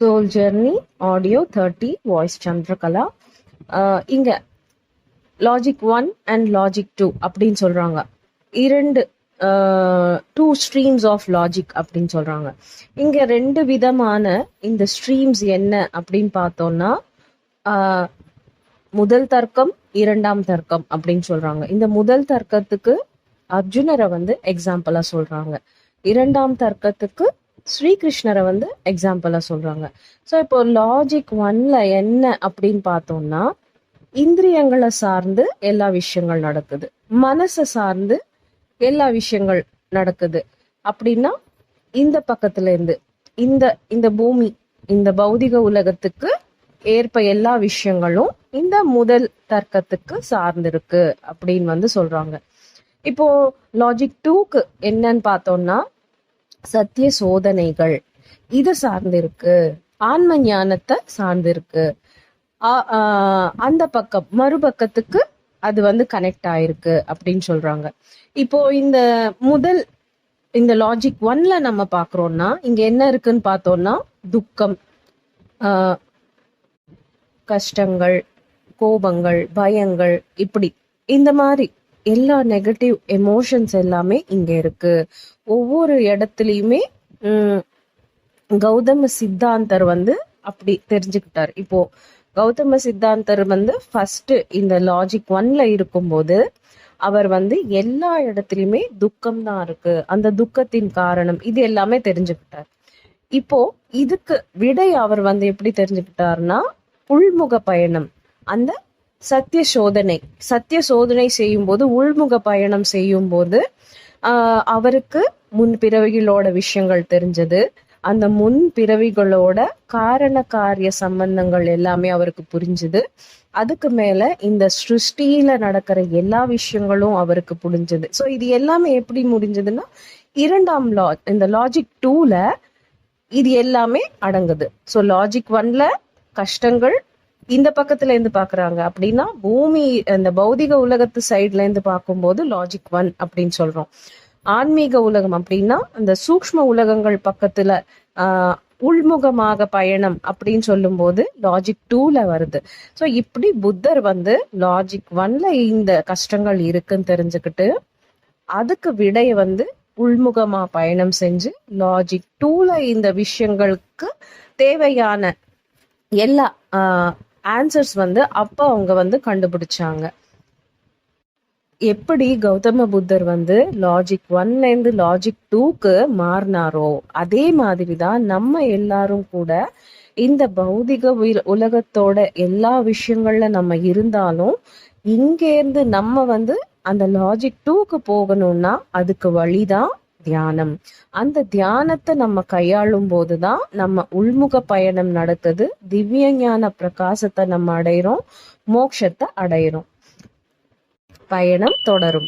Soul journey audio 30 voice Chandrakala. இங்க logic 1 and logic 2 அப்படின்னு சொல்றாங்க. இரண்டு டூ ஸ்ட்ரீம்ஸ் ஆஃப் லாஜிக் அப்படின்னு சொல்றாங்க. இங்க ரெண்டு விதமான இந்த ஸ்ட்ரீம்ஸ் என்ன அப்படின்னு பார்த்தோம்னா, முதல் தர்க்கம் இரண்டாம் தர்க்கம் அப்படின்னு சொல்றாங்க. இந்த முதல் தர்க்கத்துக்கு அர்ஜுனரை எக்ஸாம்பிளா சொல்றாங்க. இரண்டாம் தர்க்கத்துக்கு ஸ்ரீகிருஷ்ணரை எக்ஸாம்பிளா சொல்றாங்க. ஸோ இப்போ லாஜிக் 1ல என்ன அப்படின்னு பார்த்தோம்னா, இந்திரியங்களை சார்ந்து எல்லா விஷயங்கள் நடக்குது, மனசை சார்ந்து எல்லா விஷயங்கள் நடக்குது. அப்படின்னா இந்த பக்கத்துல இருந்து இந்த இந்த பூமி, இந்த பௌதிக உலகத்துக்கு ஏற்ப எல்லா விஷயங்களும் இந்த முதல் தர்க்கத்துக்கு சார்ந்திருக்கு அப்படின்னு சொல்றாங்க. இப்போ லாஜிக் 2க்கு என்னன்னு பார்த்தோம்னா, சத்திய சோதனைகள் இதை சார்ந்திருக்கு, ஆன்ம ஞானத்தை சார்ந்திருக்கு. அந்த பக்கம் மறுபக்கத்துக்கு அது கனெக்ட் ஆயிருக்கு அப்படின்னு சொல்றாங்க. இப்போ இந்த லாஜிக் 1ல நம்ம பாக்குறோம்னா, இங்க என்ன இருக்குன்னு பார்த்தோம்னா, துக்கம், கஷ்டங்கள், கோபங்கள், பயங்கள், இப்படி இந்த மாதிரி எல்லா நெகட்டிவ் எமோஷன்ஸ் எல்லாமே இங்க இருக்கு. ஒவ்வொரு இடத்துலயுமே கௌதம சித்தாந்தர் அப்படி தெரிஞ்சுக்கிட்டார். இப்போ கௌதம சித்தாந்தர் ஃபர்ஸ்ட் இந்த லாஜிக் 1ல இருக்கும்போது அவர் எல்லா இடத்துலயுமே துக்கம் தான் இருக்கு, அந்த துக்கத்தின் காரணம் இது எல்லாமே தெரிஞ்சுக்கிட்டார். இப்போ இதுக்கு விடை அவர் எப்படி தெரிஞ்சுக்கிட்டார்னா, உள்முக பயணம், அந்த சத்திய சோதனை செய்யும் போது, உள்முக பயணம் செய்யும் போது அவருக்கு முன் பிறவிகளோட விஷயங்கள் தெரிஞ்சது. அந்த முன் பிறவிகளோட காரண காரிய சம்பந்தங்கள் எல்லாமே அவருக்கு புரிஞ்சுது. அதுக்கு மேல இந்த சிருஷ்டியில நடக்கிற எல்லா விஷயங்களும் அவருக்கு புரிஞ்சது. ஸோ இது எல்லாமே எப்படி முடிஞ்சதுன்னா, இரண்டாம் இந்த லாஜிக் 2ல இது எல்லாமே அடங்குது. ஸோ லாஜிக் 1ல கஷ்டங்கள் இந்த பக்கத்துல இருந்து பாக்குறாங்க அப்படின்னா, பூமி அந்த பௌதிக உலகத்து சைட்ல இருந்து பார்க்கும்போது லாஜிக் 1 அப்படின்னு சொல்றோம். ஆன்மீக உலகம் அப்படின்னா அந்த சூக்ஷ்ம உலகங்கள் பக்கத்துல உள்முகமாக பயணம் அப்படின்னு சொல்லும் போது லாஜிக் 2ல வருது. ஸோ இப்படி புத்தர் லாஜிக் 1ல இந்த கஷ்டங்கள் இருக்குன்னு தெரிஞ்சுக்கிட்டு அதுக்கு விடைய உள்முகமா பயணம் செஞ்சு லாஜிக் 2ல இந்த விஷயங்களுக்கு தேவையான எல்லா ஆன்சர்ஸ் அப்ப அவங்க கண்டுபிடிச்சாங்க. எப்படி கௌதம புத்தர் லாஜிக் 1ல இருந்து லாஜிக் 2க்கு மாறினாரோ, அதே மாதிரிதான் நம்ம எல்லாரும் கூட இந்த பௌதிக உலகத்தோட எல்லா விஷயங்கள்ல நம்ம இருந்தாலும், இங்கேருந்து நம்ம அந்த லாஜிக் 2க்கு போகணும்னா அதுக்கு வழிதான் தியானம். அந்த தியானத்தை நம்ம கையாளும் போதுதான் நம்ம உள்முக பயணம் நடக்குது, திவ்ய ஞான பிரகாசத்தை நம்ம அடையிறோம், மோட்சத்தை அடையிறோம். பயணம் தொடரும்.